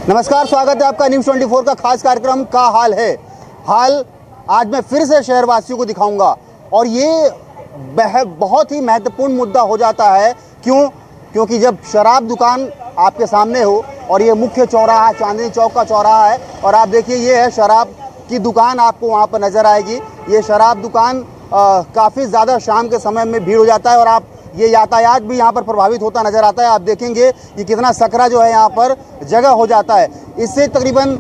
नमस्कार, स्वागत है आपका न्यूज़ 24 का खास कार्यक्रम का हाल है। हाल आज मैं फिर से शहरवासियों को दिखाऊंगा और ये बहुत ही महत्वपूर्ण मुद्दा हो जाता है। क्योंकि जब शराब दुकान आपके सामने हो और ये मुख्य चौराहा चांदनी चौक का चौराहा है और आप देखिए ये है शराब की दुकान, आपको वहाँ पर नज़र आएगी। ये शराब दुकान काफ़ी ज़्यादा शाम के समय में भीड़ हो जाता है और आप ये यातायात भी यहाँ पर प्रभावित होता नज़र आता है। आप देखेंगे कि कितना सकरा जो है यहाँ पर जगह हो जाता है। इससे तकरीबन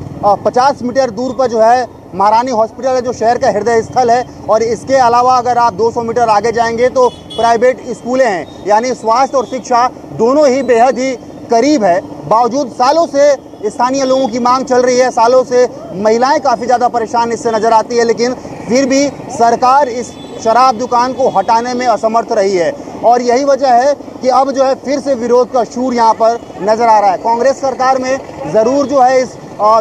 50 मीटर दूर पर जो है महारानी हॉस्पिटल है, जो शहर का हृदय स्थल है। और इसके अलावा अगर आप 200 मीटर आगे जाएंगे तो प्राइवेट स्कूलें हैं, यानी स्वास्थ्य और शिक्षा दोनों ही बेहद ही करीब है। बावजूद सालों से स्थानीय लोगों की मांग चल रही है, सालों से महिलाएं काफ़ी ज़्यादा परेशान इससे नज़र आती है, लेकिन फिर भी सरकार इस शराब दुकान को हटाने में असमर्थ रही है। और यही वजह है कि अब जो है फिर से विरोध का शूर यहाँ पर नज़र आ रहा है। कांग्रेस सरकार में ज़रूर जो है इस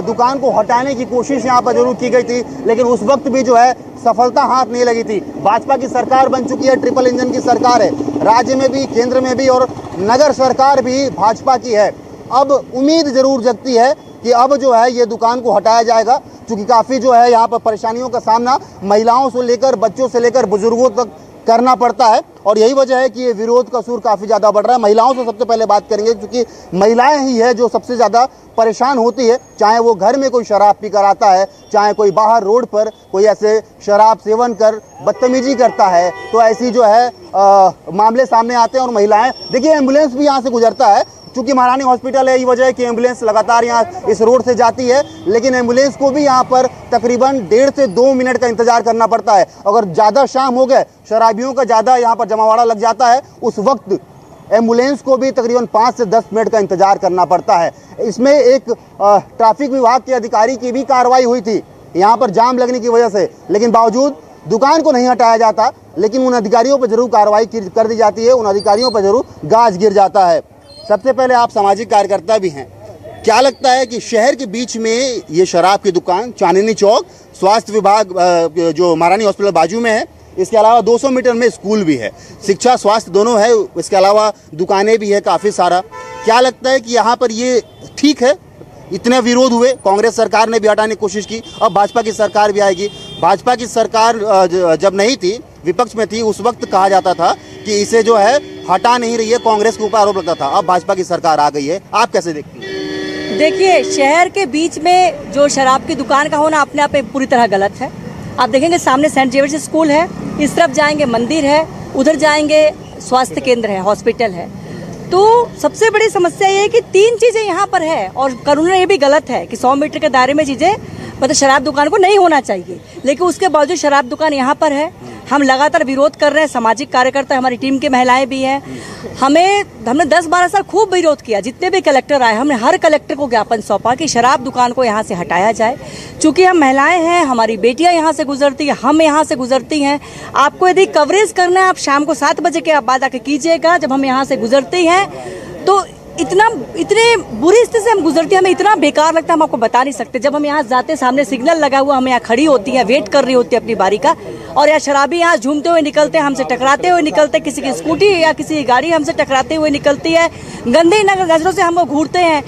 दुकान को हटाने की कोशिश यहाँ पर जरूर की गई थी, लेकिन उस वक्त भी जो है सफलता हाथ नहीं लगी थी। भाजपा की सरकार बन चुकी है, ट्रिपल इंजन की सरकार है, राज्य में भी, केंद्र में भी और नगर सरकार भी भाजपा की है। अब उम्मीद जरूर जगती है कि अब जो है ये दुकान को हटाया जाएगा, क्योंकि काफ़ी जो है यहाँ पर परेशानियों का सामना महिलाओं से लेकर बच्चों से लेकर बुजुर्गों तक करना पड़ता है। और यही वजह है कि ये विरोध का सूर काफ़ी ज़्यादा बढ़ रहा है। महिलाओं से सबसे पहले बात करेंगे, क्योंकि महिलाएं ही है जो सबसे ज़्यादा परेशान होती है, चाहे वो घर में कोई शराब पी कर आता है, चाहे कोई बाहर रोड पर कोई ऐसे शराब सेवन कर बदतमीजी करता है, तो ऐसी जो है मामले सामने आते हैं। और महिलाएं देखिए, एम्बुलेंस भी यहाँ से गुजरता है, चूँकि महारानी हॉस्पिटल है, यही वजह है कि एम्बुलेंस लगातार यहाँ इस रोड से जाती है, लेकिन एम्बुलेंस को भी यहाँ पर तकरीबन 1.5 से 2 मिनट का इंतजार करना पड़ता है। अगर ज़्यादा शाम हो गए, शराबियों का ज़्यादा यहाँ पर जमावड़ा लग जाता है, उस वक्त एम्बुलेंस को भी तकरीबन 5 से 10 मिनट का इंतजार करना पड़ता है। इसमें एक ट्रैफिक विभाग के अधिकारी की भी कार्रवाई हुई थी यहाँ पर जाम लगने की वजह से, लेकिन बावजूद दुकान को नहीं हटाया जाता, लेकिन उन अधिकारियों पर जरूर कार्रवाई कर दी जाती है, उन अधिकारियों पर जरूर गाज गिर जाता है। सबसे पहले आप सामाजिक कार्यकर्ता भी हैं, क्या लगता है कि शहर के बीच में ये शराब की दुकान, चांदनी चौक, स्वास्थ्य विभाग जो महारानी हॉस्पिटल बाजू में है, इसके अलावा 200 मीटर में स्कूल भी है, शिक्षा स्वास्थ्य दोनों है, इसके अलावा दुकानें भी है काफ़ी सारा, क्या लगता है कि यहाँ पर ये ठीक है? इतने विरोध हुए, कांग्रेस सरकार ने भी हटाने की कोशिश की, अब भाजपा की सरकार भी आएगी। भाजपा की सरकार जब नहीं थी, विपक्ष में थी, उस वक्त कहा जाता था कि इसे जो है हटा नहीं रही है, कांग्रेस के ऊपर आरोप लगता था। अब भाजपा की सरकार आ गई है, आप कैसे देखती हैं? देखिए, शहर के बीच में जो शराब की दुकान का होना अपने आप में पूरी तरह गलत है। आप देखेंगे सामने सेंट जेवियर्स स्कूल है, इस तरफ जाएंगे मंदिर है, उधर जाएंगे स्वास्थ्य केंद्र है, हॉस्पिटल है। तो सबसे बड़ी समस्या ये है कि 3 चीज़ें यहाँ पर है और कानून ये भी गलत है कि 100 मीटर के दायरे में चीज़ें मतलब शराब दुकान को नहीं होना चाहिए, लेकिन उसके बावजूद शराब दुकान यहाँ पर है। हम लगातार विरोध कर रहे हैं, सामाजिक कार्यकर्ता, हमारी टीम की महिलाएं भी हैं। हमने 10-12 साल खूब विरोध किया, जितने भी कलेक्टर आए, हमने हर कलेक्टर को ज्ञापन सौंपा कि शराब दुकान को यहाँ से हटाया जाए। चूँकि हम महिलाएं हैं, हमारी बेटियां यहाँ से गुजरती हैं, हम यहाँ से गुजरती हैं। आपको यदि कवरेज करना है, आप शाम को 7 बजे के बाद आके कीजिएगा। जब हम यहाँ से गुजरती हैं तो इतने बुरी स्थिति से हम गुजरती हैं, हमें इतना बेकार लगता है, हम आपको बता नहीं सकते। जब हम यहाँ जाते, सामने सिग्नल लगा हुआ, हम यहाँ खड़ी होती हैं, वेट कर रही होती है अपनी बारी का, और यहाँ शराबी यहाँ झूमते हुए निकलते हैं, हमसे टकराते हुए निकलते, किसी की स्कूटी या किसी की गाड़ी हमसे टकराते हुए निकलती है, गंदी नजरों से हम घूरते हैं।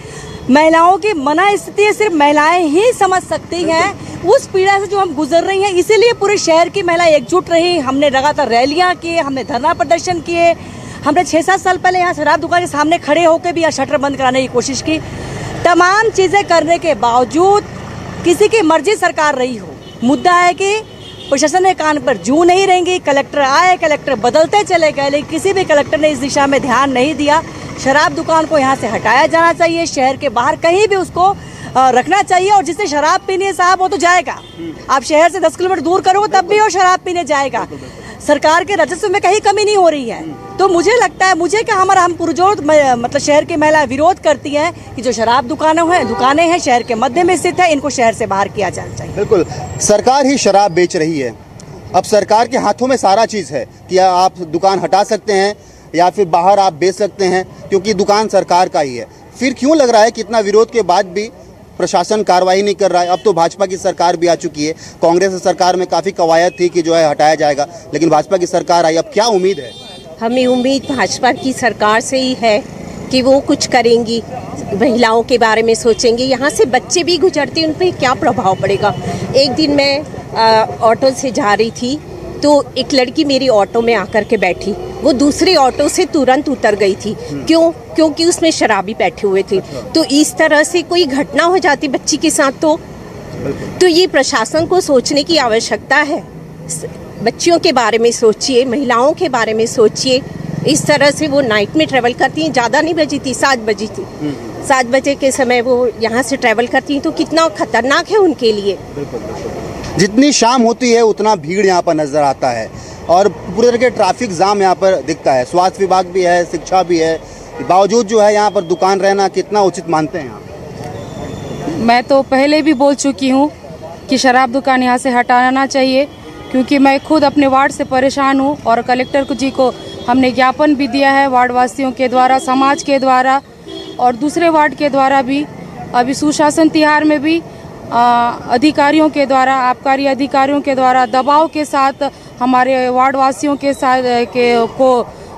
महिलाओं की मना स्थिति सिर्फ महिलाएं ही समझ सकती हैं, उस पीड़ा से जो हम गुजर रही हैं। इसीलिए पूरे शहर की महिलाएं एकजुट रही, हमने लगातार रैलियाँ किए, हमने धरना प्रदर्शन किए, हमने 6-7 साल पहले यहाँ शराब दुकान के सामने खड़े होकर भी यहाँ शटर बंद कराने की कोशिश की। तमाम चीज़ें करने के बावजूद किसी की मर्जी सरकार रही हो, मुद्दा है कि प्रशासन ने कान पर जू नहीं रहेंगी। कलेक्टर आए, कलेक्टर बदलते चले गए, लेकिन किसी भी कलेक्टर ने इस दिशा में ध्यान नहीं दिया। शराब दुकान को यहाँ से हटाया जाना चाहिए, शहर के बाहर कहीं भी उसको रखना चाहिए। और जिससे शराब पीनी है साहब, वो तो जाएगा, आप शहर से 10 किलोमीटर दूर करोगे तब भी वो शराब पीने जाएगा। सरकार के राजस्व में कहीं कमी नहीं हो रही है। तो मुझे लगता है, हम पुरजोर मतलब शहर की महिला विरोध करती हैं कि जो शराब दुकानें हैं शहर के मध्य में स्थित है, इनको शहर से बाहर किया जाना चाहिए। बिल्कुल, सरकार ही शराब बेच रही है, अब सरकार के हाथों में सारा चीज़ है कि आप दुकान हटा सकते हैं या फिर बाहर आप बेच सकते हैं, क्योंकि दुकान सरकार का ही है। फिर क्यों लग रहा है कि इतना विरोध के बाद भी प्रशासन कार्रवाई नहीं कर रहा है? अब तो भाजपा की सरकार भी आ चुकी है, कांग्रेस सरकार में काफ़ी कवायद थी कि जो है हटाया जाएगा, लेकिन भाजपा की सरकार आई, अब क्या उम्मीद है? हमें उम्मीद भाजपा की सरकार से ही है कि वो कुछ करेंगी, महिलाओं के बारे में सोचेंगी। यहाँ से बच्चे भी गुजरते, उन पर क्या प्रभाव पड़ेगा। एक दिन मैं ऑटो से जा रही थी तो एक लड़की मेरी ऑटो में आकर के बैठी, वो दूसरे ऑटो से तुरंत उतर गई थी। क्यों? क्योंकि उसमें शराबी बैठे हुए थे। तो इस तरह से कोई घटना हो जाती बच्ची के साथ तो ये प्रशासन को सोचने की आवश्यकता है। बच्चियों के बारे में सोचिए, महिलाओं के बारे में सोचिए। इस तरह से वो नाइट में ट्रेवल करती हैं, ज़्यादा नहीं बजी थी, 7 बजी थी। 7 बजे के समय वो यहाँ से ट्रेवल करती हैं, तो कितना खतरनाक है उनके लिए। जितनी शाम होती है उतना भीड़ यहाँ पर नज़र आता है और पूरे तरह के ट्रैफिक जाम यहाँ पर दिखता है। स्वास्थ्य विभाग भी है, शिक्षा भी है, बावजूद जो है यहाँ पर दुकान रहना कितना उचित मानते हैं आप? मैं तो पहले भी बोल चुकी हूँ कि शराब दुकान यहाँ से हटाना चाहिए, क्योंकि मैं खुद अपने वार्ड से परेशान हूँ और कलेक्टर जी को हमने ज्ञापन भी दिया है, वार्ड वासियों के द्वारा, समाज के द्वारा और दूसरे वार्ड के द्वारा भी। अभी सुशासन तिहार में भी अधिकारियों के द्वारा, आबकारी अधिकारियों के द्वारा दबाव के साथ हमारे वार्ड वासियों के साथ को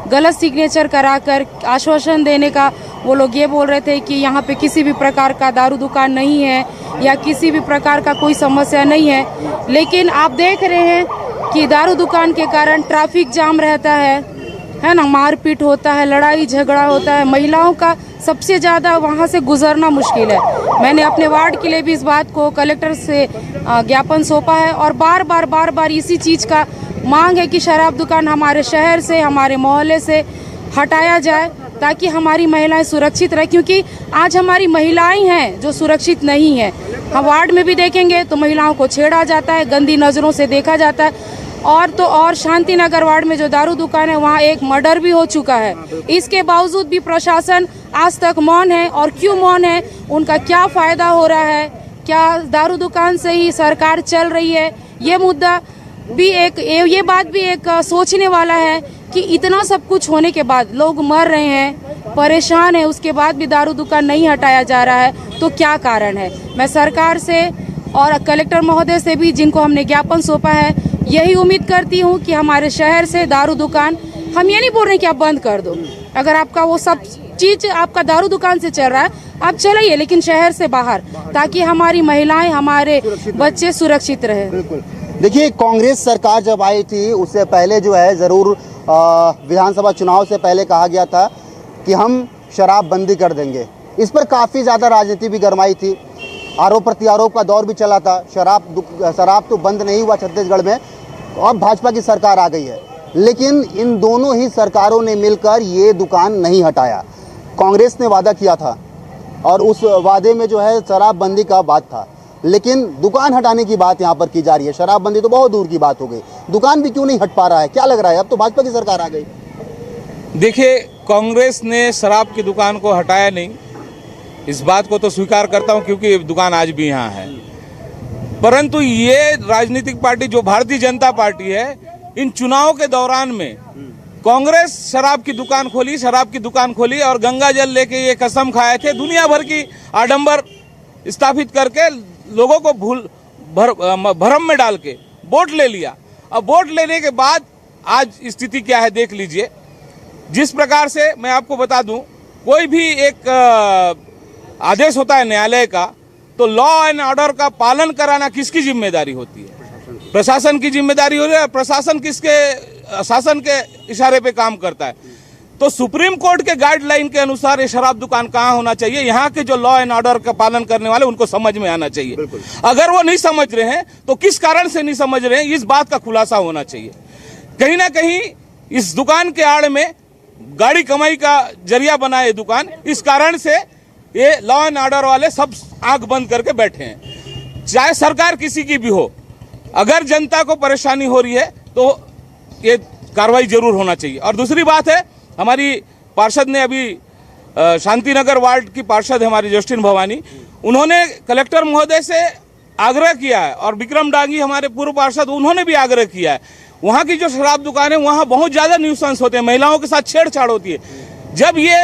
गलत सिग्नेचर कराकर आश्वासन देने का वो लोग ये बोल रहे थे कि यहाँ पे किसी भी प्रकार का दारू दुकान नहीं है या किसी भी प्रकार का कोई समस्या नहीं है। लेकिन आप देख रहे हैं कि दारू दुकान के कारण ट्रैफिक जाम रहता है ना, मारपीट होता है, लड़ाई झगड़ा होता है, महिलाओं का सबसे ज़्यादा वहाँ से गुजरना मुश्किल है। मैंने अपने वार्ड के लिए भी इस बात को कलेक्टर से ज्ञापन सौंपा है और बार बार इसी चीज़ का मांग है कि शराब दुकान हमारे शहर से, हमारे मोहल्ले से हटाया जाए ताकि हमारी महिलाएं सुरक्षित रहे, क्योंकि आज हमारी महिलाएं हैं जो सुरक्षित नहीं है। हम वार्ड में भी देखेंगे तो महिलाओं को छेड़ा जाता है, गंदी नज़रों से देखा जाता है। और तो और शांति नगर वार्ड में जो दारू दुकान है वहाँ एक मर्डर भी हो चुका है। इसके बावजूद भी प्रशासन आज तक मौन है। और क्यों मौन है, उनका क्या फ़ायदा हो रहा है, क्या दारू दुकान से ही सरकार चल रही है, ये मुद्दा भी ये बात भी एक सोचने वाला है कि इतना सब कुछ होने के बाद लोग मर रहे हैं, परेशान है, उसके बाद भी दारू दुकान नहीं हटाया जा रहा है, तो क्या कारण है। मैं सरकार से और कलेक्टर महोदय से भी, जिनको हमने ज्ञापन सौंपा है, यही उम्मीद करती हूँ कि हमारे शहर से दारू दुकान, हम ये नहीं बोल रहे कि आप बंद कर दो, अगर आपका वो सब चीज़ आपका दारू दुकान से चल रहा है आप चलाइए, लेकिन शहर से बाहर, ताकि हमारी महिलाएं, हमारे बच्चे सुरक्षित रहे। बिल्कुल। देखिए, कांग्रेस सरकार जब आई थी उससे पहले जो है ज़रूर विधानसभा चुनाव से पहले कहा गया था कि हम शराब बंदी कर देंगे। इस पर काफ़ी ज़्यादा राजनीति भी गरमाई थी, आरोप प्रत्यारोप का दौर भी चला था। शराब तो बंद नहीं हुआ छत्तीसगढ़ में, अब भाजपा की सरकार आ गई है, लेकिन इन दोनों ही सरकारों ने मिलकर ये दुकान नहीं हटाया। कांग्रेस ने वादा किया था और उस वादे में जो है शराबबंदी का बात था, लेकिन दुकान हटाने की बात यहाँ पर की जा रही है। शराबबंदी तो बहुत दूर की बात हो गई, दुकान भी क्यों नहीं हट पा रहा है, क्या लग रहा है? अब तो भाजपा की सरकार आ गई। देखिए, कांग्रेस ने शराब की दुकान को हटाया नहीं, इस बात को तो स्वीकार करता हूँ, क्योंकि दुकान आज भी यहाँ है। परंतु ये राजनीतिक पार्टी जो भारतीय जनता पार्टी है, इन चुनाव के दौरान में कांग्रेस शराब की दुकान खोली और गंगा जल लेके ये कसम खाए थे, दुनिया भर की आडंबर स्थापित करके लोगों को भरम में डाल के वोट ले लिया। अब वोट लेने के बाद आज स्थिति क्या है देख लीजिए। जिस प्रकार से मैं आपको बता दूं, कोई भी एक आदेश होता है न्यायालय का, तो लॉ एंड ऑर्डर का पालन कराना किसकी जिम्मेदारी होती है? प्रशासन की जिम्मेदारी हो रही है। प्रशासन किसके शासन के इशारे पे काम करता है? तो सुप्रीम कोर्ट के गाइडलाइन के अनुसार ये शराब दुकान कहाँ होना चाहिए, यहाँ के जो लॉ एंड ऑर्डर का पालन करने वाले उनको समझ में आना चाहिए। अगर वो नहीं समझ रहे हैं तो किस कारण से नहीं समझ रहे हैं, इस बात का खुलासा होना चाहिए। कहीं ना कहीं इस दुकान के आड़ में गाड़ी कमाई का जरिया बना है दुकान, इस कारण से ये लॉ एंड ऑर्डर वाले सब आंख बंद करके बैठे हैं। चाहे सरकार किसी की भी हो, अगर जनता को परेशानी हो रही है तो ये कार्रवाई जरूर होना चाहिए। और दूसरी बात है, हमारी पार्षद ने अभी शांति नगर वार्ड की पार्षद है हमारी जस्टिन भवानी, उन्होंने कलेक्टर महोदय से आग्रह किया है, और विक्रम डांगी हमारे पूर्व पार्षद, उन्होंने भी आग्रह किया है। वहाँ की जो शराब दुकान है वहाँ बहुत ज़्यादा न्यूसेंस होते हैं, महिलाओं के साथ छेड़छाड़ होती है। जब ये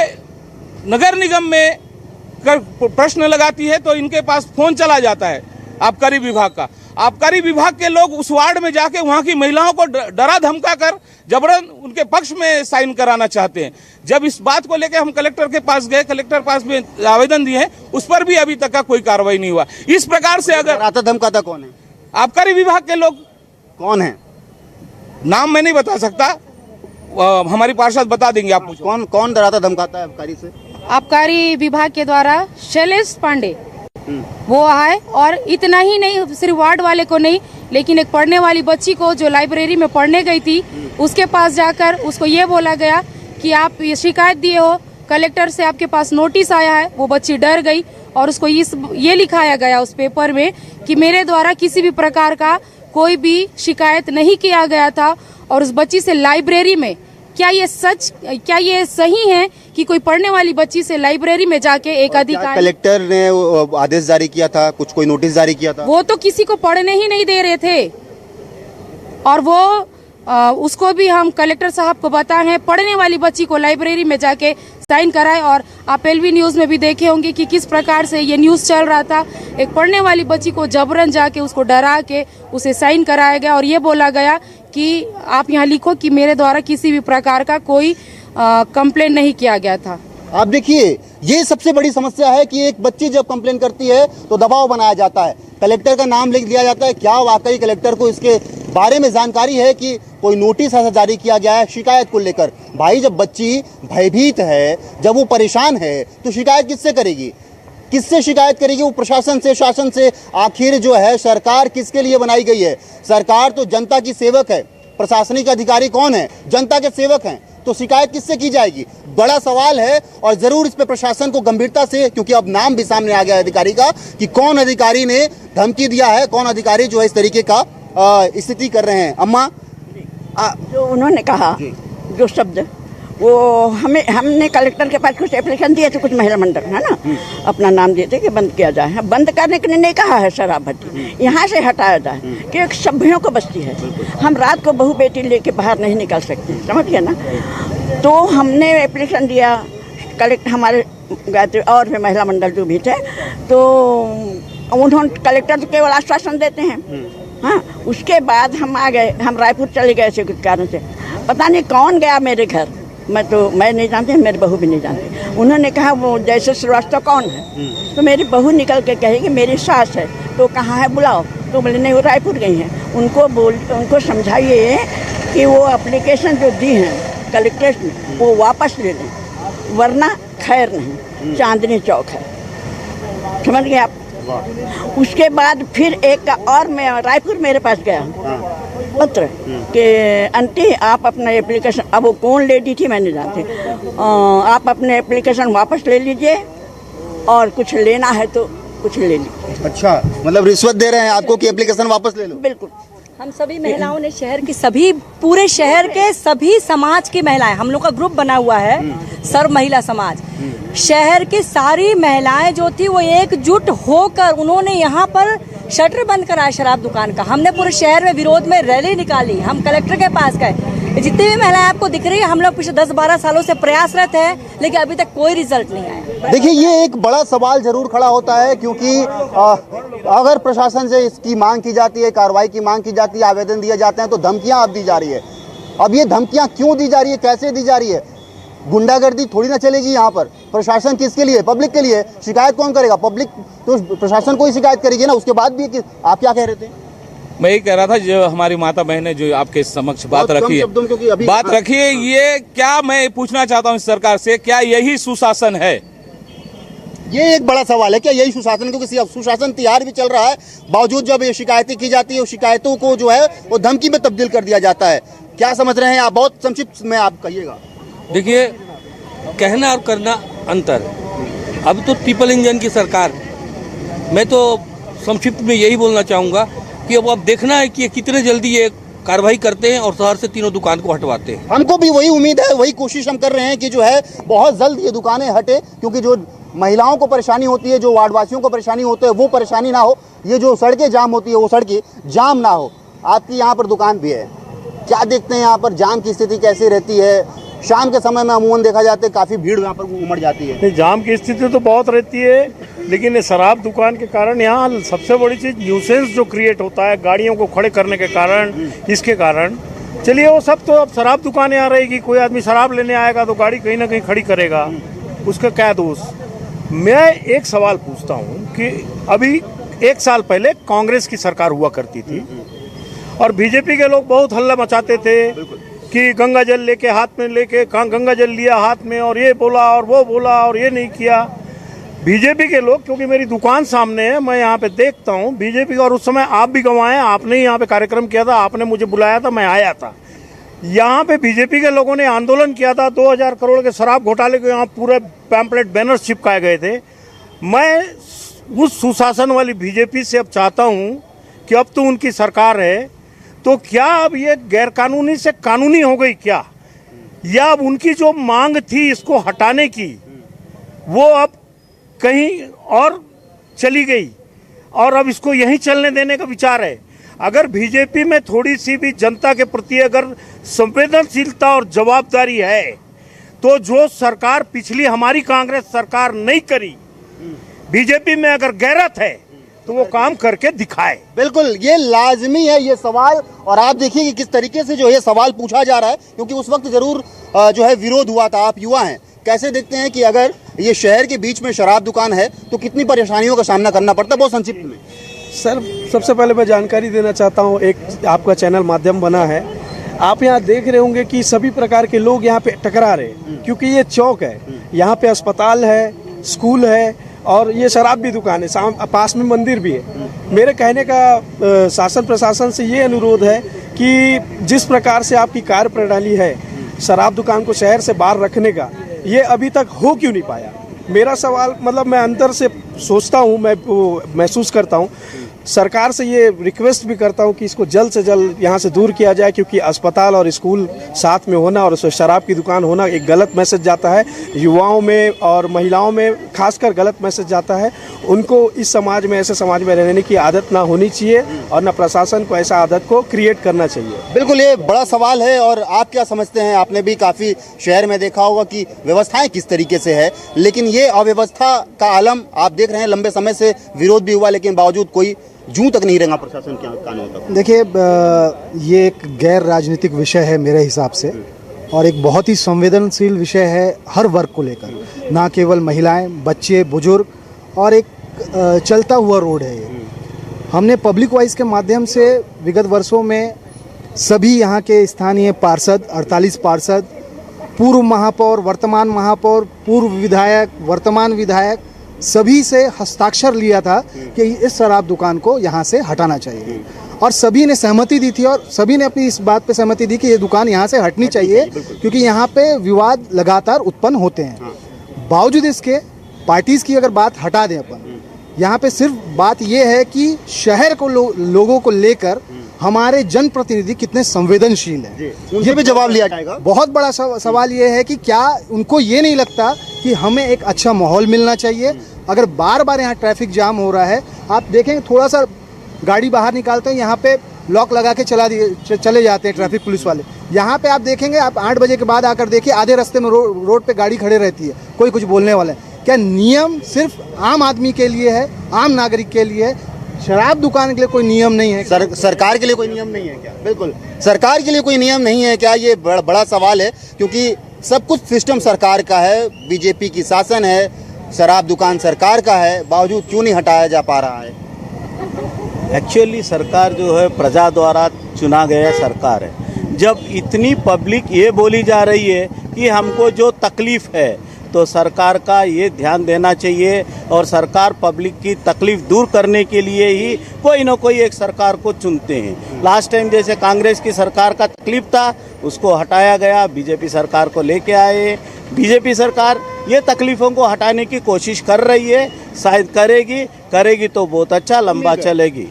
नगर निगम में प्रश्न लगाती है तो इनके पास फोन चला जाता है आबकारी विभाग का। आबकारी विभाग के लोग उस वार्ड में जाके वहां की महिलाओं को डरा धमका कर जबरन उनके पक्ष में साइन कराना चाहते हैं। जब इस बात को लेकर हम कलेक्टर के पास गए, कलेक्टर पास में आवेदन दिए हैं, उस पर भी अभी तक का कोई कार्रवाई नहीं हुआ। इस प्रकार से अगर डराता धमकाता कौन है? आबकारी विभाग के लोग। कौन है? नाम मैं नहीं बता सकता, हमारी पार्षद बता देंगे आप। कौन कौन डराता धमकाता है आबकारी से? आबकारी विभाग के द्वारा शैलेश पांडे वो आए, और इतना ही नहीं, सिर्फ वार्ड वाले को नहीं, लेकिन एक पढ़ने वाली बच्ची को जो लाइब्रेरी में पढ़ने गई थी उसके पास जाकर उसको ये बोला गया कि आप ये शिकायत दिए हो, कलेक्टर से आपके पास नोटिस आया है। वो बच्ची डर गई और उसको ये लिखाया गया उस पेपर में कि मेरे द्वारा किसी भी प्रकार का कोई भी शिकायत नहीं किया गया था। और उस बच्ची से लाइब्रेरी में, क्या ये सही है कि कोई पढ़ने वाली बच्ची से लाइब्रेरी में जाके एक अधिकारी? कलेक्टर ने आदेश जारी किया था, कुछ कोई नोटिस जारी किया था? वो तो किसी को पढ़ने ही नहीं दे रहे थे, और वो उसको भी हम कलेक्टर साहब को बताए हैं, पढ़ने वाली बच्ची को लाइब्रेरी में जाके साइन कराए। और आप एलवी न्यूज में भी देखे होंगे कि किस प्रकार से ये न्यूज चल रहा था। एक पढ़ने वाली बच्ची को जबरन जाके उसको डरा के उसे साइन कराया गया और ये बोला गया कि आप यहाँ लिखो कि मेरे द्वारा किसी भी प्रकार का कोई कंप्लेन नहीं किया गया था। आप देखिए, ये सबसे बड़ी समस्या है कि एक बच्ची जब कंप्लेन करती है तो दबाव बनाया जाता है, कलेक्टर का नाम लिख दिया जाता है। क्या वाकई कलेक्टर को इसके बारे में जानकारी है कि कोई नोटिस ऐसा जारी किया गया है शिकायत को लेकर? भाई, जब बच्ची भयभीत है, जब वो परेशान है, तो शिकायत किससे करेगी? किससे शिकायत करेगी? वो प्रशासन से, शासन से। आखिर जो है सरकार किसके लिए बनाई गई है? सरकार तो जनता की सेवक है। प्रशासनिक अधिकारी कौन है? जनता के सेवक हैं। तो शिकायत किससे की जाएगी? बड़ा सवाल है, और जरूर इस पे प्रशासन को गंभीरता से, क्योंकि अब नाम भी सामने आ गया अधिकारी का कि कौन अधिकारी ने धमकी दिया है, कौन अधिकारी जो है इस तरीके का स्थिति कर रहे हैं। अम्मा, जो उन्होंने कहा, जो शब्द, वो हमने कलेक्टर के पास कुछ एप्लीकेशन दिए थे, कुछ महिला मंडल है ना, अपना नाम दिए थे कि बंद किया जाए। बंद करने के लिए नहीं कहा है शराब भट्टी, यहाँ से हटाया जाए कि एक सभ्यों को बस्ती है। हम रात को बहू बेटी लेके बाहर नहीं निकल सकते, समझ गए ना। तो हमने एप्लीकेशन दिया, कलेक्टर हमारे गए थे और भी महिला मंडल जो भी थे, तो उन्होंने, कलेक्टर तो केवल आश्वासन देते हैं। हाँ, उसके बाद हम आ गए, हम रायपुर चले गए थे कुछ कारण से, पता नहीं कौन गया मेरे घर, मैं नहीं जानती, मेरी बहू भी नहीं जानती। उन्होंने कहा वो जैसे श्रीवास्तव कौन है, तो मेरी बहू निकल के कहेगी मेरी सास है। तो कहाँ है, बुलाओ। तो बोले नहीं, वो रायपुर गई हैं। उनको समझाइए कि वो एप्लीकेशन जो दी हैं कलेक्ट्रेट में वो वापस ले लें, वरना खैर नहीं, चांदनी चौक है, समझ गए आप। उसके बाद फिर एक और मैं रायपुर मेरे पास गया पत्र कि आंटी आप अपना एप्लीकेशन, अब वो कौन लेडी थी मैं नहीं जानती, आप अपने एप्लीकेशन वापस ले लीजिए और कुछ लेना है तो कुछ ले लीजिए। अच्छा, मतलब रिश्वत दे रहे हैं आपको कि एप्लीकेशन वापस ले लो? बिल्कुल। हम सभी महिलाओं ने शहर की सभी, पूरे शहर के सभी समाज की महिलाएं, हम लोग का ग्रुप बना हुआ है सर्व महिला समाज, शहर की सारी महिलाएं जो थी वो एकजुट होकर उन्होंने यहाँ पर शटर बंद कराया शराब दुकान का। हमने पूरे शहर में विरोध में रैली निकाली, हम कलेक्टर के पास गए। जितनी भी महिलाएं आपको दिख रही है, हम लोग पिछले 10-12 सालों से प्रयासरत हैं, लेकिन अभी तक कोई रिजल्ट नहीं आया। देखिए, ये एक बड़ा सवाल जरूर खड़ा होता है, क्योंकि अगर प्रशासन से इसकी मांग की जाती है, कार्रवाई की मांग की जाती है, आवेदन दिए जाते हैं, तो धमकियां अब दी जा रही है। अब ये धमकियां क्यों दी जा रही है, कैसे दी जा रही है? गुंडागर्दी थोड़ी ना चलेगी यहाँ पर। प्रशासन किसके लिए? पब्लिक के लिए। शिकायत कौन करेगा? पब्लिक तो प्रशासन को ही शिकायत करेगी ना। उसके बाद भी आप क्या कह रहे थे? मैं यही कह रहा था, जो हमारी माता बहने जो आपके समक्ष बात रखी है, ये क्या मैं पूछना चाहता हूँ सरकार से, क्या यही सुशासन है? ये एक बड़ा सवाल है, क्या यही सुशासन? क्योंकि सुशासन तिहार भी चल रहा है, बावजूद जब ये शिकायतें की जाती है, उस शिकायतों को जो है वो धमकी में तब्दील कर दिया जाता है। क्या समझ रहे हैं आप? बहुत संक्षिप्त में आप कहिएगा। देखिए, कहना और करना अंतर। अब तो ट्रिपल इंजन की सरकार, मैं तो संक्षिप्त में यही बोलना चाहूँगा कि अब देखना है कि कितने जल्दी ये कार्रवाई करते हैं और शहर से तीनों दुकान को हटवाते हैं। हमको भी वही उम्मीद है, वही कोशिश हम कर रहे हैं कि जो है बहुत जल्द ये दुकानें हटे, क्योंकि जो महिलाओं को परेशानी होती है, जो वार्डवासियों को परेशानी होती है, वो परेशानी ना हो। ये जो सड़कें जाम होती है वो सड़कें जाम ना हो। आपकी यहाँ पर दुकान भी है, क्या देखते हैं यहाँ पर जाम की स्थिति कैसी रहती है? शाम के समय में अमूमन देखा जाता है काफ़ी भीड़ यहाँ पर उमड़ जाती है। जाम की स्थिति तो बहुत रहती है, लेकिन ये शराब दुकान के कारण यहाँ सबसे बड़ी चीज़ न्यूसेंस जो क्रिएट होता है गाड़ियों को खड़े करने के कारण, इसके कारण चलिए वो सब तो अब शराब दुकान यहाँ रहेगी, कोई आदमी शराब लेने आएगा तो गाड़ी कहीं ना कहीं खड़ी करेगा, उसका क्या दोष। मैं एक सवाल पूछता हूँ कि अभी 1 साल पहले कांग्रेस की सरकार हुआ करती थी और बीजेपी के लोग बहुत हल्ला मचाते थे कि गंगा जल लेके हाथ में लेके गंगा जल लिया हाथ में और ये बोला और वो बोला और ये नहीं किया। बीजेपी के लोग, क्योंकि मेरी दुकान सामने है, मैं यहाँ पे देखता हूँ बीजेपी, और उस समय आप भी गंवाए, आपने ही यहाँ पे कार्यक्रम किया था, आपने मुझे बुलाया था, मैं आया था। यहाँ पे बीजेपी के लोगों ने आंदोलन किया था, 2000 करोड़ के शराब घोटाले के यहाँ पूरे पैम्पलेट बैनर चिपकाए गए थे। मैं उस सुशासन वाली बीजेपी से अब चाहता हूँ कि अब तो उनकी सरकार है, तो क्या अब ये गैरकानूनी से कानूनी हो गई क्या, या अब उनकी जो मांग थी इसको हटाने की वो अब कहीं और चली गई और अब इसको यहीं चलने देने का विचार है। अगर बीजेपी में थोड़ी सी भी जनता के प्रति अगर संवेदनशीलता और जवाबदारी है तो जो सरकार पिछली हमारी कांग्रेस सरकार नहीं करी, बीजेपी में अगर गैरत है तो वो काम करके दिखाए। बिल्कुल, ये लाजमी है ये सवाल। और आप देखिए कि किस तरीके से जो है सवाल पूछा जा रहा है, क्योंकि उस वक्त जरूर जो है विरोध हुआ था। आप युवा हैं, कैसे देखते हैं कि अगर ये शहर के बीच में शराब दुकान है तो कितनी परेशानियों का सामना करना पड़ता है? बहुत संक्षिप्त में सर, सबसे पहले मैं जानकारी देना चाहता हूँ, एक आपका चैनल माध्यम बना है, आप यहाँ देख रहे होंगे कि सभी प्रकार के लोग यहाँ पे टकरा रहे हैं, क्योंकि ये चौक है, यहाँ पे अस्पताल है, स्कूल है और ये शराब भी दुकान है, पास में मंदिर भी है। मेरे कहने का शासन प्रशासन से ये अनुरोध है कि जिस प्रकार से आपकी कार्य प्रणाली है शराब दुकान को शहर से बाहर रखने का, ये अभी तक हो क्यों नहीं पाया। मेरा सवाल, मतलब मैं अंदर से सोचता हूँ, मैं महसूस करता हूँ, सरकार से ये रिक्वेस्ट भी करता हूँ कि इसको जल्द से जल्द यहाँ से दूर किया जाए, क्योंकि अस्पताल और स्कूल साथ में होना और उसमें शराब की दुकान होना एक गलत मैसेज जाता है युवाओं में और महिलाओं में, खासकर गलत मैसेज जाता है। उनको इस समाज में, ऐसे समाज में रहने की आदत ना होनी चाहिए और ना प्रशासन को ऐसा आदत को क्रिएट करना चाहिए। बिल्कुल, ये बड़ा सवाल है। और आप क्या समझते हैं? आपने भी काफ़ी शहर में देखा होगा कि व्यवस्थाएं किस तरीके से है, लेकिन ये अव्यवस्था का आलम आप देख रहे हैं। लंबे समय से विरोध भी हुआ, लेकिन बावजूद कोई जूं तक नहीं रंगा प्रशासन के कानून तक। देखिए, ये एक गैर राजनीतिक विषय है मेरे हिसाब से, और एक बहुत ही संवेदनशील विषय है हर वर्ग को लेकर, ना केवल महिलाएं, बच्चे, बुजुर्ग, और एक चलता हुआ रोड है ये। हमने पब्लिक वॉइस के माध्यम से विगत वर्षों में सभी यहाँ के स्थानीय पार्षद, 48 पार्षद, पूर्व महापौर, वर्तमान महापौर, पूर्व विधायक, वर्तमान विधायक, सभी से हस्ताक्षर लिया था कि इस शराब दुकान को यहाँ से हटाना चाहिए, और सभी ने सहमति दी थी और सभी ने अपनी इस बात पे सहमति दी कि ये दुकान यहाँ से हटनी चाहिए, क्योंकि यहाँ पे विवाद लगातार उत्पन्न होते हैं। बावजूद इसके पार्टीज की अगर बात हटा दें अपन, यहाँ पे सिर्फ बात ये है कि शहर को लोगों को लेकर हमारे जनप्रतिनिधि कितने संवेदनशील हैं, ये भी जवाब लिया जाएगा। बहुत बड़ा सवाल ये है कि क्या उनको ये नहीं लगता कि हमें एक अच्छा माहौल मिलना चाहिए। अगर बार बार यहाँ ट्रैफिक जाम हो रहा है, आप देखेंगे थोड़ा सा गाड़ी बाहर निकालते हैं, यहाँ पे लॉक लगा के चले जाते हैं ट्रैफिक पुलिस वाले। यहाँ पे आप देखेंगे, आप 8 बजे के बाद आकर देखिए, आधे रास्ते में रोड पे गाड़ी खड़े रहती है, कोई कुछ बोलने वाला है। क्या नियम सिर्फ आम आदमी के लिए है, आम नागरिक के लिए है? शराब दुकान के लिए कोई नियम नहीं है? सरकार के लिए कोई नियम नहीं है क्या? बिल्कुल, सरकार के लिए कोई नियम नहीं है क्या? ये बड़ा सवाल है, क्योंकि सब कुछ सिस्टम सरकार का है, बीजेपी की शासन है, शराब दुकान सरकार का है, बावजूद क्यों नहीं हटाया जा पा रहा है? एक्चुअली सरकार जो है प्रजा द्वारा चुना गया सरकार है। जब इतनी पब्लिक ये बोली जा रही है कि हमको जो तकलीफ़ है, तो सरकार का ये ध्यान देना चाहिए, और सरकार पब्लिक की तकलीफ दूर करने के लिए ही कोई ना कोई एक सरकार को चुनते हैं। लास्ट टाइम जैसे कांग्रेस की सरकार का तकलीफ था, उसको हटाया गया, बीजेपी सरकार को लेके आए। बीजेपी सरकार ये तकलीफ़ों को हटाने की कोशिश कर रही है, शायद करेगी तो बहुत अच्छा, लंबा चलेगी।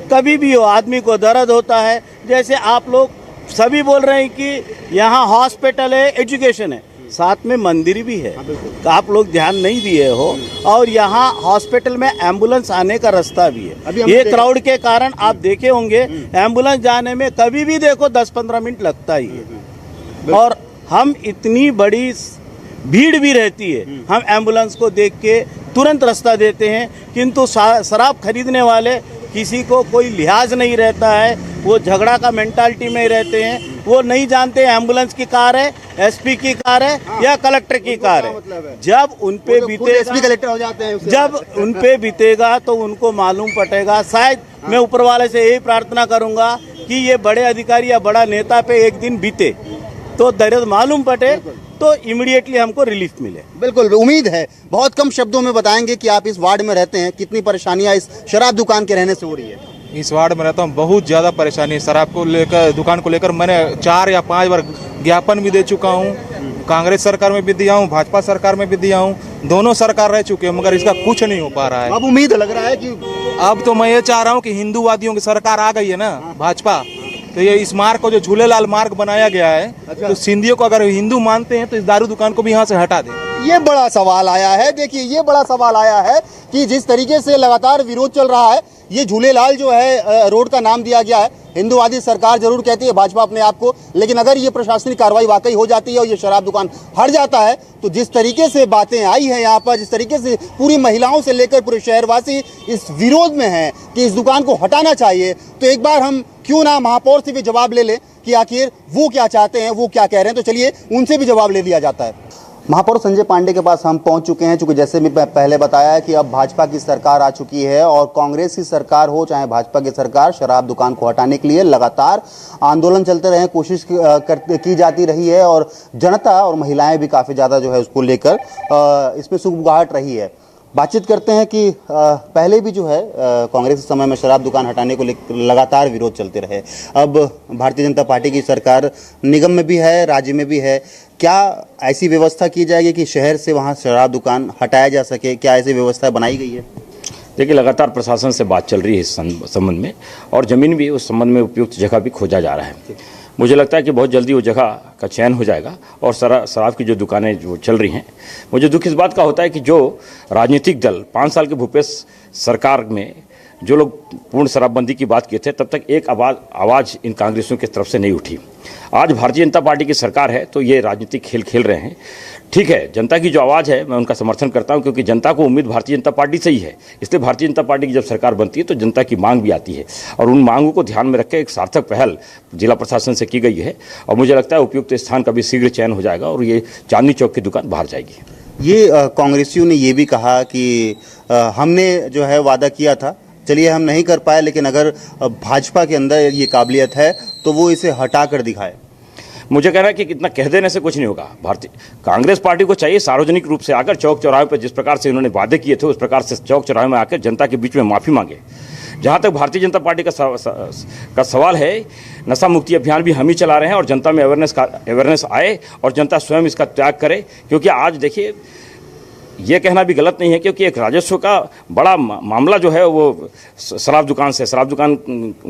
कभी भी हो, आदमी को दर्द होता है। जैसे आप लोग सभी बोल रहे हैं कि यहाँ हॉस्पिटल है, एजुकेशन है, साथ में मंदिर भी है, आप लोग ध्यान नहीं दिए हो। और यहाँ हॉस्पिटल में एम्बुलेंस आने का रास्ता भी है। ये क्राउड के कारण आप देखे होंगे, एम्बुलेंस जाने में कभी भी देखो 10-15 मिनट लगता ही है। और हम इतनी बड़ी भीड़ भी रहती है, हम एम्बुलेंस को देख के तुरंत रास्ता देते हैं, किंतु शराब खरीदने वाले किसी को कोई लिहाज नहीं रहता है, वो झगड़ा का मेंटालिटी में ही रहते हैं। वो नहीं जानते एम्बुलेंस की कार है, एसपी की कार है या कलेक्टर की कार है। जब उन पे बीतेगा, कलेक्टर हो जाते हैं, जब उन पे बीतेगा तो उनको मालूम पड़ेगा। शायद मैं ऊपर वाले से यही प्रार्थना करूंगा कि ये बड़े अधिकारी या बड़ा नेता पे एक दिन बीते तो दर्द मालूम पड़े, तो इमीडिएटली हमको रिलीफ मिले। बिल्कुल उम्मीद है। बहुत कम शब्दों में बताएंगे कि आप इस वार्ड में रहते हैं, कितनी परेशानियां इस शराब दुकान के रहने से हो रही है? इस वार्ड में रहता हूँ, बहुत ज़्यादा परेशानी है शराब को लेकर, दुकान को लेकर। मैंने 4 या 5 बार ज्ञापन भी दे चुका हूँ, कांग्रेस सरकार में भी दिया हूँ, भाजपा सरकार में भी दिया हूँ, दोनों सरकार रह चुके हैं, मगर इसका कुछ नहीं हो पा रहा है। अब उम्मीद लग रहा है कि अब तो मैं ये चाह रहा हूँ कि हिंदूवादियों की सरकार आ गई है ना, भाजपा, तो ये इस मार्ग को जो झूलेलाल मार्ग बनाया गया है, तो सिंधियों को अगर हिंदू मानते हैं तो इस दारू दुकान को भी यहाँ से हटा दें। ये बड़ा सवाल आया है। देखिए, ये बड़ा सवाल आया है कि जिस तरीके से लगातार विरोध चल रहा है, ये झूलेलाल जो है रोड का नाम दिया गया है, हिंदूवादी सरकार जरूर कहती है भाजपा अपने आप को, लेकिन अगर ये प्रशासनिक कार्रवाई वाकई हो जाती है और ये शराब दुकान हट जाता है, तो जिस तरीके से बातें आई हैं यहाँ पर, जिस तरीके से पूरी महिलाओं से लेकर पूरे शहरवासी इस विरोध में हैं कि इस दुकान को हटाना चाहिए, तो एक बार हम क्यों ना महापौर से भी जवाब ले लें कि आखिर वो क्या चाहते हैं, वो क्या कह रहे हैं। तो चलिए उनसे भी जवाब ले लिया जाता है। महापौर संजय पांडे के पास हम पहुंच चुके हैं, चूंकि जैसे भी पहले बताया है कि अब भाजपा की सरकार आ चुकी है और कांग्रेस की सरकार हो चाहे भाजपा की सरकार, शराब दुकान को हटाने के लिए लगातार आंदोलन चलते रहे, कोशिश की जाती रही है और जनता और महिलाएं भी काफ़ी ज़्यादा जो है उसको लेकर इसमें सुगबुगाहट रही है। बातचीत करते हैं कि पहले भी जो है कांग्रेस के समय में शराब दुकान हटाने को लेकर लगातार विरोध चलते रहे। अब भारतीय जनता पार्टी की सरकार निगम में भी है, राज्य में भी है। क्या ऐसी व्यवस्था की जाएगी कि शहर से वहाँ शराब दुकान हटाया जा सके? क्या ऐसी व्यवस्था बनाई गई है? देखिए, लगातार प्रशासन से बात चल रही है इस संबंध में, और ज़मीन भी उस संबंध में उपयुक्त जगह भी खोजा जा रहा है। मुझे लगता है कि बहुत जल्दी वो जगह का चयन हो जाएगा और शराब की जो दुकानें जो चल रही हैं, मुझे दुख इस बात का होता है कि जो राजनीतिक दल 5 साल के भूपेश सरकार में जो लोग पूर्ण शराबबंदी की बात किए थे, तब तक एक आवाज़ इन कांग्रेसियों की तरफ से नहीं उठी। आज भारतीय जनता पार्टी की सरकार है तो ये राजनीतिक खेल खेल रहे हैं। ठीक है, जनता की जो आवाज़ है मैं उनका समर्थन करता हूं, क्योंकि जनता को उम्मीद भारतीय जनता पार्टी से ही है। इसलिए भारतीय जनता पार्टी की जब सरकार बनती है तो जनता की मांग भी आती है, और उन मांगों को ध्यान में रख के एक सार्थक पहल जिला प्रशासन से की गई है, और मुझे लगता है उपयुक्त स्थान का भी शीघ्र चयन हो जाएगा और ये चांदनी चौक की दुकान बाहर जाएगी। ये कांग्रेसियों ने ये भी कहा कि हमने जो है वादा किया था, चलिए हम नहीं कर पाए, लेकिन अगर भाजपा के अंदर ये काबिलियत है तो वो इसे हटा कर दिखाए। मुझे कहना है कि इतना कह देने से कुछ नहीं होगा। भारतीय कांग्रेस पार्टी को चाहिए सार्वजनिक रूप से आकर चौक चौराहे पर जिस प्रकार से उन्होंने वादे किए थे उस प्रकार से चौक चौराहे में आकर जनता के बीच में माफ़ी मांगे। जहाँ तक भारतीय जनता पार्टी का सवाल है, नशा मुक्ति अभियान भी हम ही चला रहे हैं और जनता में अवेयरनेस आए और जनता स्वयं इसका त्याग करे, क्योंकि आज देखिए ये कहना भी गलत नहीं है, क्योंकि एक राजस्व का बड़ा मामला जो है वो शराब दुकान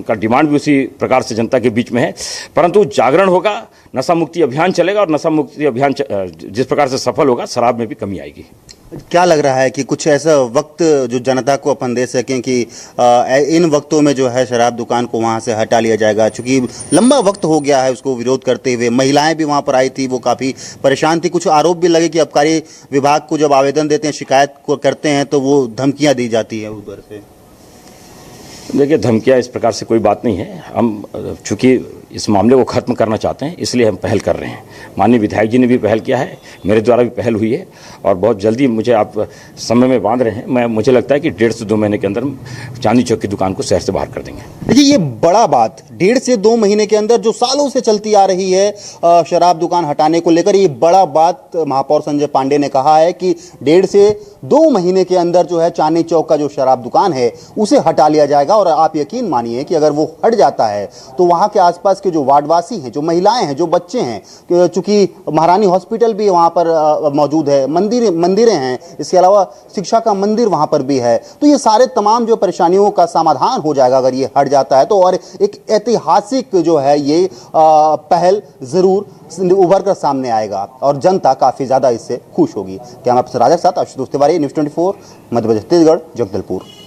का डिमांड भी उसी प्रकार से जनता के बीच में है। परंतु जागरण होगा, नशा मुक्ति अभियान चलेगा और नशा मुक्ति अभियान जिस प्रकार से सफल होगा, शराब में भी कमी आएगी। क्या लग रहा है कि कुछ ऐसा वक्त जो जनता को अपन दे सकें कि इन वक्तों में जो है शराब दुकान को वहाँ से हटा लिया जाएगा? चूँकि लंबा वक्त हो गया है उसको विरोध करते हुए, महिलाएं भी वहाँ पर आई थी, वो काफ़ी परेशान थी। कुछ आरोप भी लगे कि आबकारी विभाग को जब आवेदन देते हैं, शिकायत को करते हैं, तो वो धमकियाँ दी जाती हैं उधर से। देखिए, धमकियाँ इस प्रकार से कोई बात नहीं है। हम चूँकि इस मामले को ख़त्म करना चाहते हैं, इसलिए हम पहल कर रहे हैं। माननीय विधायक जी ने भी पहल किया है, मेरे द्वारा भी पहल हुई है, और बहुत जल्दी मुझे आप समय में बांध रहे हैं। मुझे लगता है कि 1.5 से 2 महीने के अंदर चांदनी चौक की दुकान को शहर से बाहर कर देंगे। देखिए, ये बड़ा बात 1.5 से 2 महीने के अंदर जो सालों से चलती आ रही है शराब दुकान हटाने को लेकर, ये बड़ा बात महापौर संजय पांडे ने कहा है कि 1.5 से 2 महीने के अंदर जो है चांदनी चौक का जो शराब दुकान है उसे हटा लिया जाएगा। और आप यकीन मानिए कि अगर वो हट जाता है तो वहाँ के आसपास के जो वार्डवासी हैं, जो महिलाएं हैं, जो बच्चे हैं, चूंकि महारानी हॉस्पिटल भी वहाँ पर मौजूद है, मंदिरें हैं, इसके अलावा शिक्षा का मंदिर वहाँ पर भी है, तो ये सारे तमाम जो परेशानियों का समाधान हो जाएगा अगर ये हट जाता है तो। और एक ऐतिहासिक जो है ये पहल ज़रूर उभर कर सामने आएगा और जनता काफ़ी ज़्यादा इससे खुश होगी। कैमरा पर्सन राजा के साथ आशुतोष तिवारी, न्यूज़ 24 मध्य प्रदेश छत्तीसगढ़, जगदलपुर।